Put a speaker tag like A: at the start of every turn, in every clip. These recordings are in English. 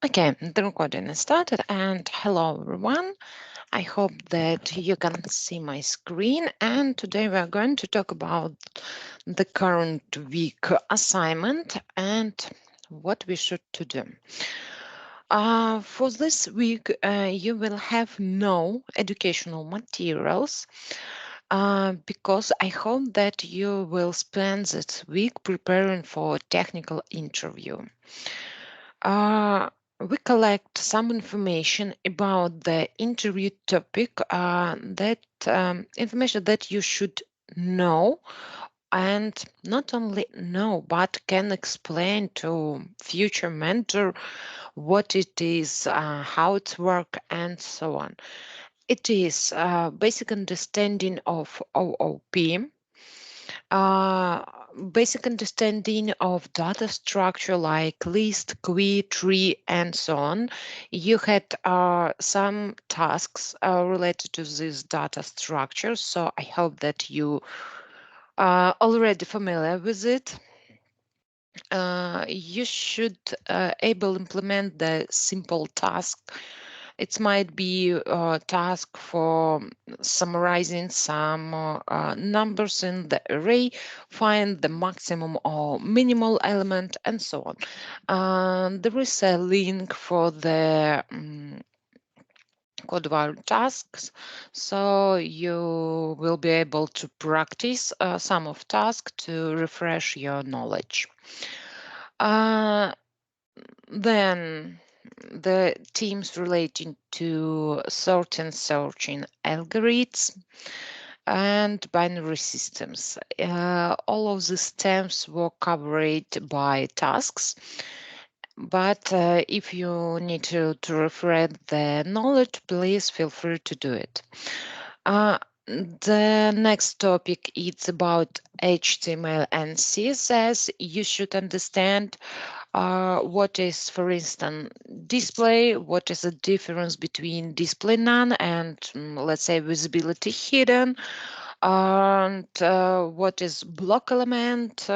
A: Okay, the recording is started and hello everyone. I hope that you can see my screen and today we are going to talk about the current week assignment and what we should to do. For this week, you will have no educational materials because I hope that you will spend this week preparing for a technical interview. Uh, we collect some information about the interview topic, that information that you should know and not only know but can explain to future mentor what it is, how it works, and so on. It is basic understanding of OOP, uh, basic understanding of data structure like list, query, tree, and so on. You had some tasks related to this data structure, so I hope that you are already familiar with it. You should able implement the simple task. It might be a task for summarizing some numbers in the array, find the maximum or minimal element, and so on. There is a link for the Codewire tasks, so you will be able to practice some of tasks to refresh your knowledge. Uh, then the teams relating to certain searching algorithms and binary systems. All of these terms were covered by tasks, but if you need to refresh the knowledge, please feel free to do it. The next topic is about HTML and CSS. You should understand what is, for instance, display, what is the difference between display none and, let's say, visibility hidden, and what is block element,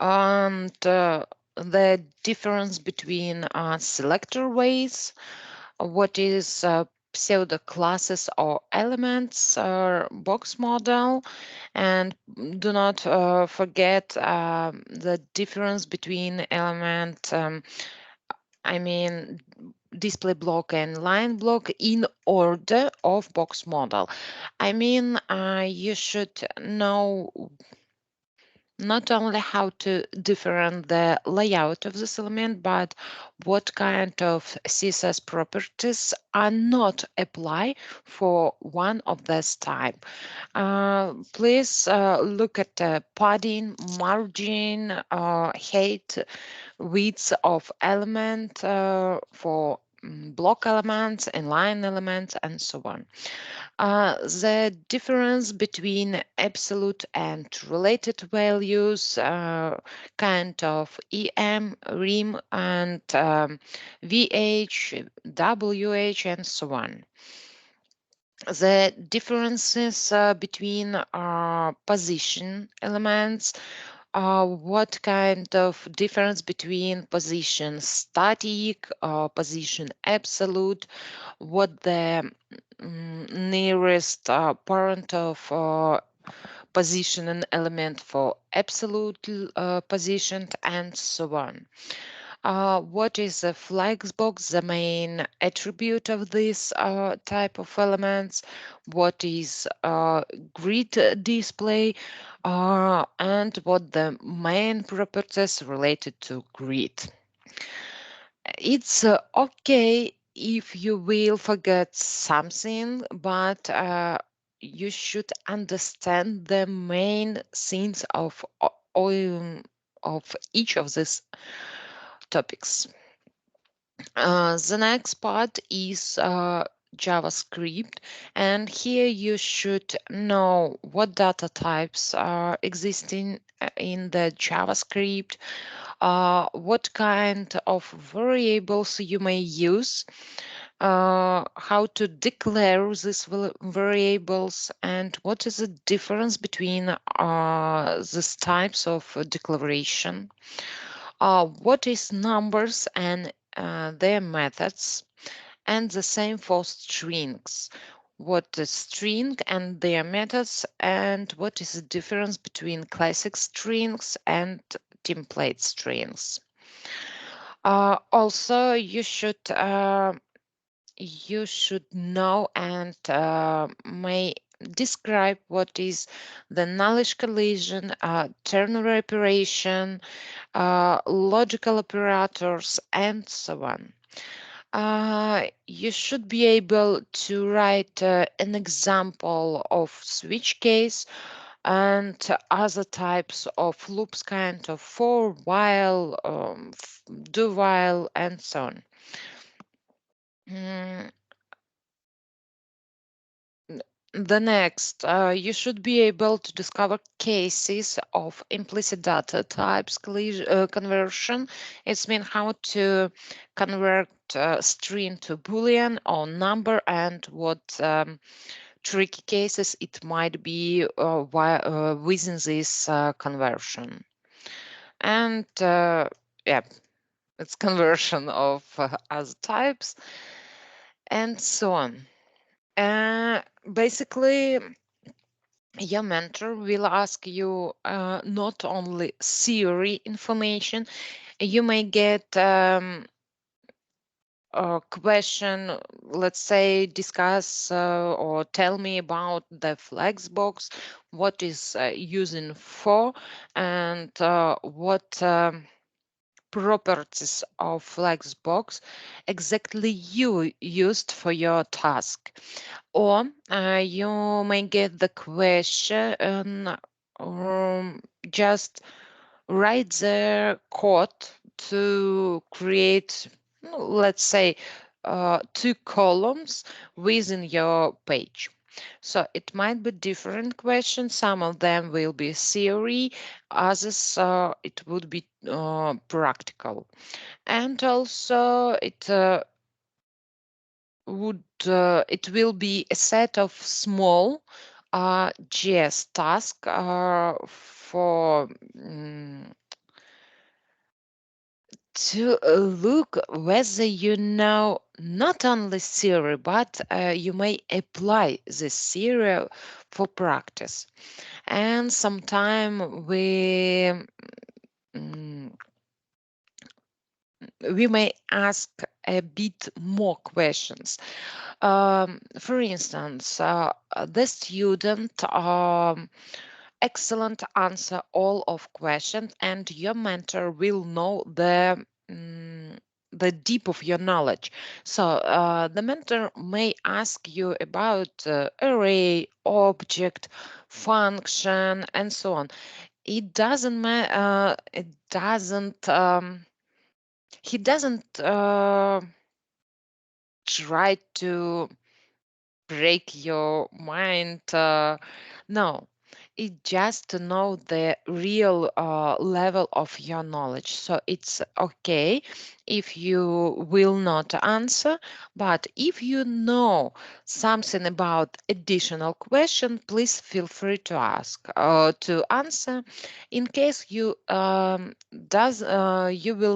A: and the difference between selector ways, what is pseudo classes or elements, box model, and do not forget the difference between element, I mean display block and line block in order of box model. I mean, you should know not only how to different the layout of this element, but what kind of CSS properties are not apply for one of this type. Please look at the padding, margin, height, width of element for block elements and line elements and so on. The difference between absolute and related values, kind of EM, RIM, and VH, WH, and so on. The differences between position elements, what kind of difference between position static, position absolute, what the nearest parent of position and element for absolute position, and so on. What is a flexbox, the main attribute of this type of elements? What is grid display? And what the main properties related to grid? It's okay if you will forget something, but you should understand the main things of each of these topics. The next part is JavaScript, and here you should know what data types are existing in the JavaScript, what kind of variables you may use, how to declare these variables, and what is the difference between these types of declaration. What is numbers and their methods, and the same for strings. What is string and their methods, and what is the difference between classic strings and template strings. Also, you should know and may describe what is the knowledge collision, ternary operation, logical operators, and so on. You should be able to write an example of switch case and other types of loops, kind of for, while, do while, and so on. Mm, The next, you should be able to discover cases of implicit data types conversion. It's mean how to convert string to Boolean or number, and what tricky cases it might be within this conversion. And yeah, it's conversion of other types and so on. Basically, your mentor will ask you not only theory information, you may get a question, let's say, discuss or tell me about the Flexbox, what is using for, and what properties of Flexbox exactly you used for your task. Or you may get the question, just write the code to create, let's say, two columns within your page. So it might be different questions. Some of them will be theory, others it would be practical. And also it will be a set of small GS tasks for to look whether you know not only theory, but you may apply this theory for practice. And sometime mm, we may ask a bit more questions. For instance, the student excellent answer all of questions, and your mentor will know the deep of your knowledge. So the mentor may ask you about array, object, function, and so on. It doesn't matter. It doesn't. He doesn't try to break your mind. No, it just to know the real level of your knowledge. So it's okay if you will not answer, but if you know something about additional question, please feel free to ask to answer. In case you will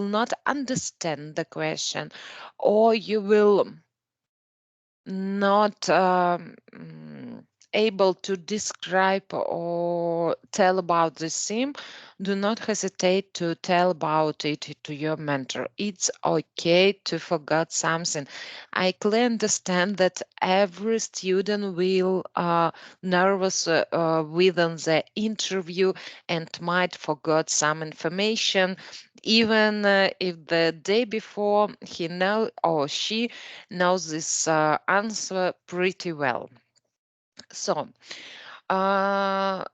A: not understand the question, or you will not able to describe or tell about the theme, do not hesitate to tell about it to your mentor. It's okay to forget something. I clearly understand that every student will nervous within the interview and might forget some information, even if the day before he know or she knows this answer pretty well. So, uh,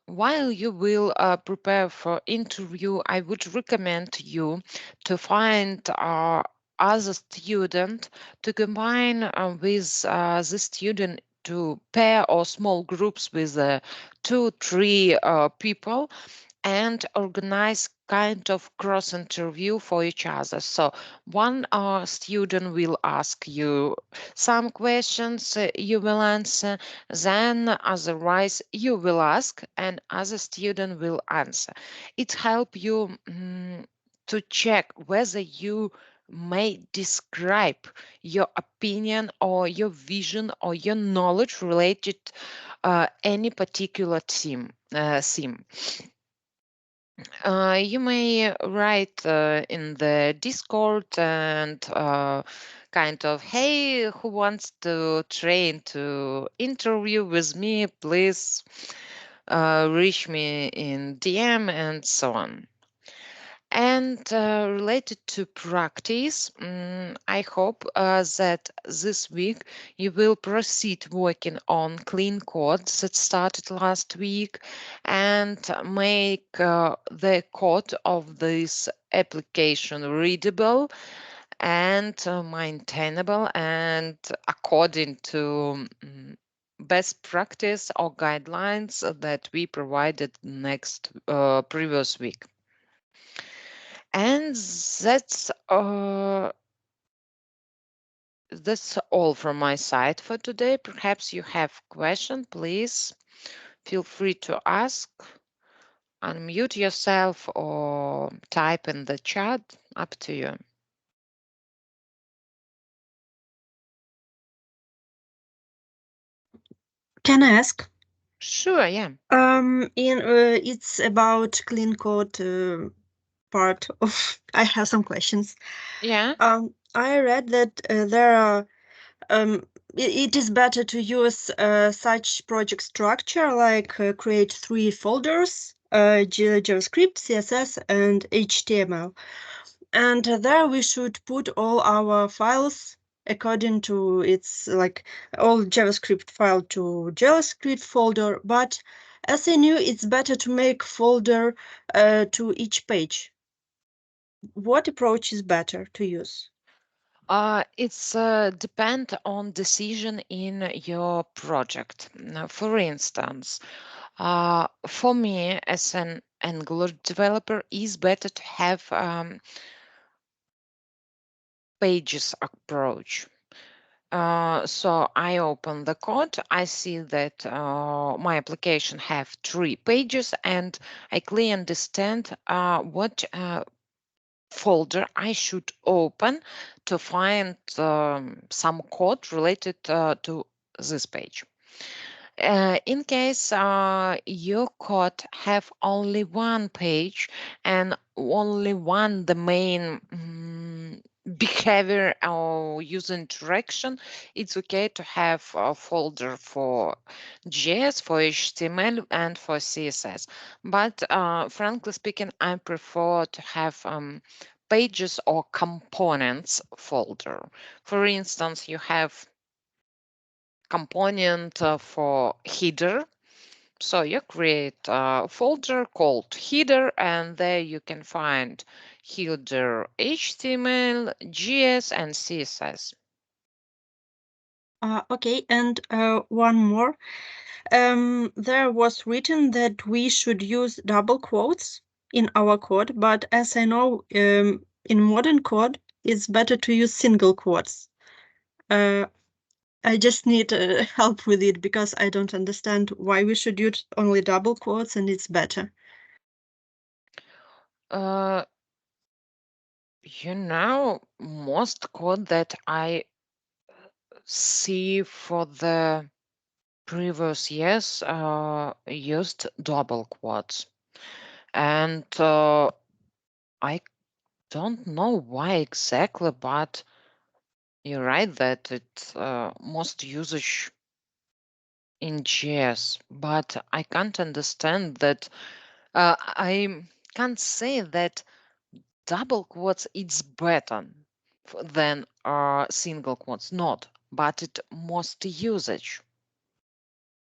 A: while you will prepare for interview, I would recommend you to find other student to combine with the student to pair or small groups with 2, 3 people, and organize kind of cross interview for each other. So one student will ask you some questions, you will answer, then otherwise you will ask and other student will answer. It help you to check whether you may describe your opinion or your vision or your knowledge related any particular theme. You may write in the Discord and kind of, hey, who wants to train to interview with me? Please reach me in DM and so on. And related to practice, I hope that this week you will proceed working on clean code that started last week and make the code of this application readable and maintainable and according to best practice or guidelines that we provided next previous week. And that's all from my side for today. Perhaps you have question, please feel free to ask. Unmute yourself or type in the chat, up to you.
B: Can I ask?
A: Sure, yeah.
B: It's about clean code part of. I have some questions.
A: Yeah.
B: I read that there are. It is better to use such project structure like create 3 folders: JavaScript, CSS, and HTML. And there we should put all our files according to its, like, all JavaScript file to JavaScript folder. But as I knew, it's better to make folder to each page. What approach is better to use?
A: It's depend on decision in your project. Now, for instance, for me as an Angular developer, is better to have pages approach. So I open the code, I see that my application have 3 pages, and I clearly understand what folder I should open to find some code related to this page. In case your code have only one page and only one the main behavior or user interaction, it's okay to have a folder for JS, for HTML, and for CSS. But frankly speaking, I prefer to have pages or components folder. For instance, you have component for header. So you create a folder called header, and there you can find header HTML, JS, and CSS.
B: Okay, and one more. There was written that we should use double quotes in our code, but as I know, in modern code, it's better to use single quotes. Uh, I just need help with it because I don't understand why we should use only double quotes and it's better.
A: Uh, most code that I see for the previous years used double quotes. And I don't know why exactly, but you're right that it's most usage in JS, but I can't understand that. I can't say that double quotes it's better than single quotes. Not, but it most usage.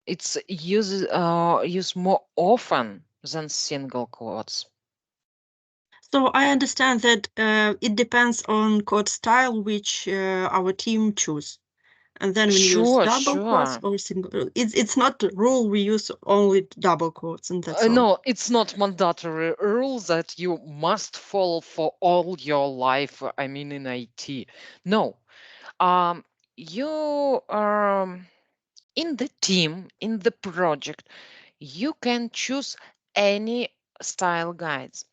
A: It's used more often than single quotes.
B: So I understand that it depends on code style which our team choose. And then we use
A: Sure,
B: double quotes
A: sure.
B: or single. It's not the rule we use only double quotes and that's all.
A: No, it's not mandatory rule that you must follow for all your life. I mean, in IT. No, um, you in the team, in the project, you can choose any style guides.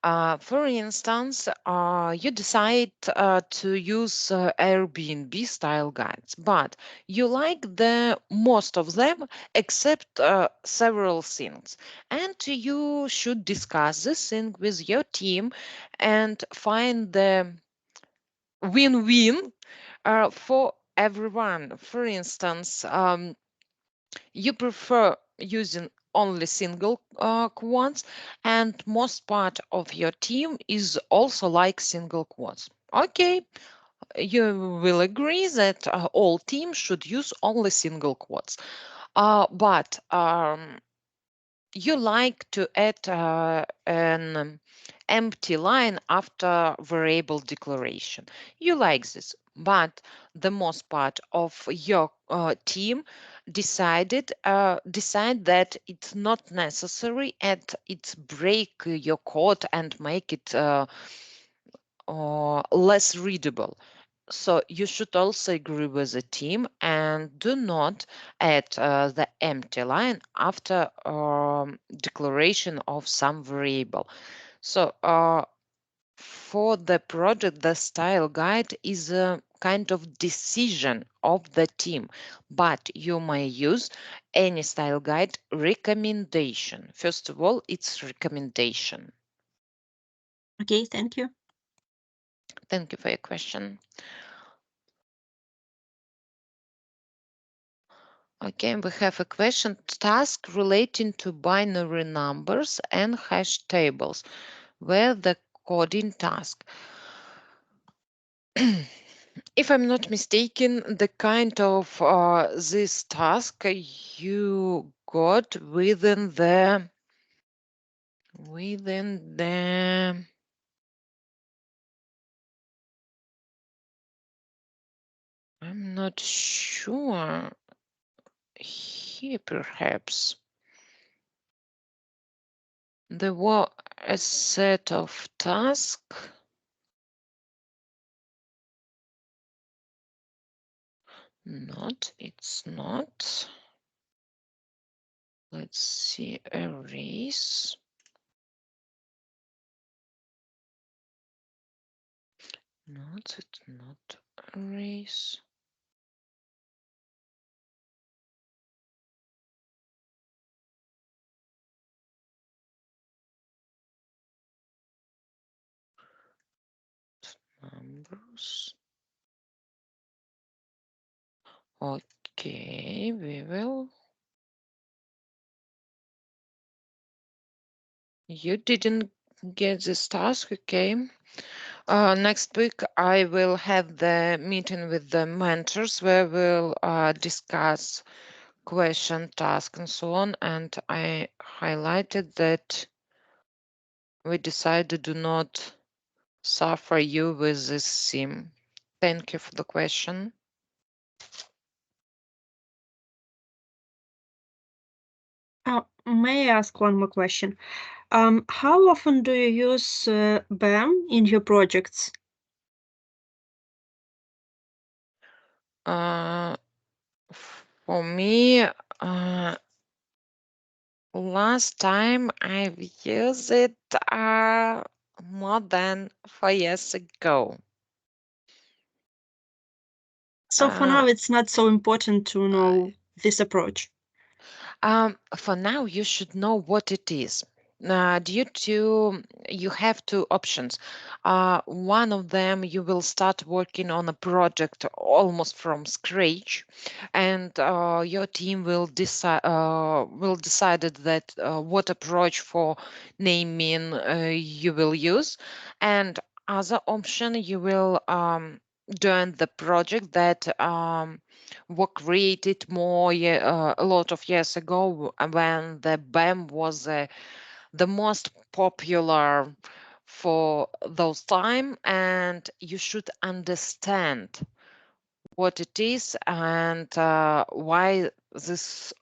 A: For instance, you decide to use Airbnb style guides, but you like the most of them except several things. And you should discuss this thing with your team and find the win-win for everyone. For instance, you prefer using only single quotes, and most part of your team is also like single quotes. Okay, you will agree that all teams should use only single quotes. But you like to add an empty line after variable declaration. You like this, but the most part of your team decide that it's not necessary and it's break your code and make it less readable. So you should also agree with the team and do not add the empty line after declaration of some variable. So for the project, the style guide is a kind of decision of the team, but you may use any style guide recommendation. First of all, it's recommendation.
B: Okay, thank you.
A: Thank you for your question. Okay, we have a question task relating to binary numbers and hash tables, where the coding task. If I'm not mistaken, the kind of this task you got within the I'm not sure here perhaps there were a set of tasks. It's not. Let's see, erase. Not, it's not erase. Numbers. Okay, we will. You didn't get this task, okay. Next week, I will have the meeting with the mentors where we'll discuss question, task, and so on. And I highlighted that we decided to not suffer you with this theme. Thank you for the question.
B: May I ask one more question? How often do you use BAM in your projects?
A: For me, last time I've used it more than 4 years ago.
B: So for now, it's not so important to know this approach.
A: For now, you should know what it is. Due to you have two options. One of them, you will start working on a project almost from scratch, and your team will decided that what approach for naming you will use, and other option you will join the project that were created a lot of years ago when the BAM was the most popular for those time, and you should understand what it is and why this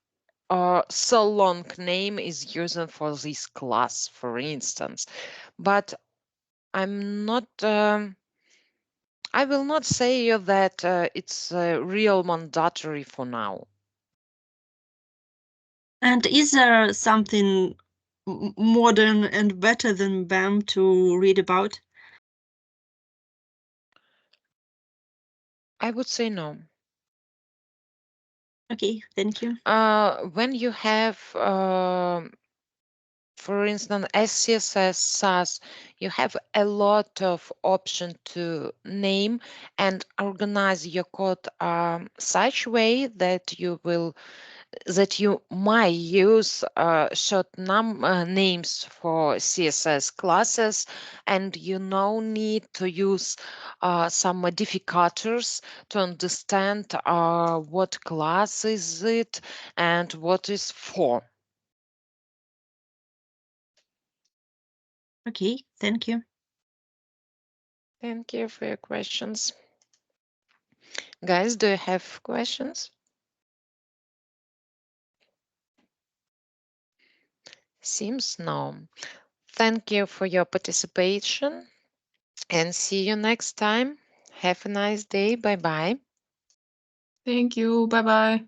A: so long name is used for this class, for instance. But I'm not. I will not say that it's real mandatory for now.
B: And is there something modern and better than BAM to read about?
A: I would say no.
B: Okay, thank you.
A: When you have, for instance, SCSS, SAS, you have a lot of option to name and organize your code such way that you might use short names for CSS classes, and you no need to use some modificators to understand what class is it and what is for.
B: Okay, thank you.
A: Thank you for your questions. Guys, do you have questions? Seems no. Thank you for your participation and see you next time. Have a nice day. Bye bye.
C: Thank you. Bye bye.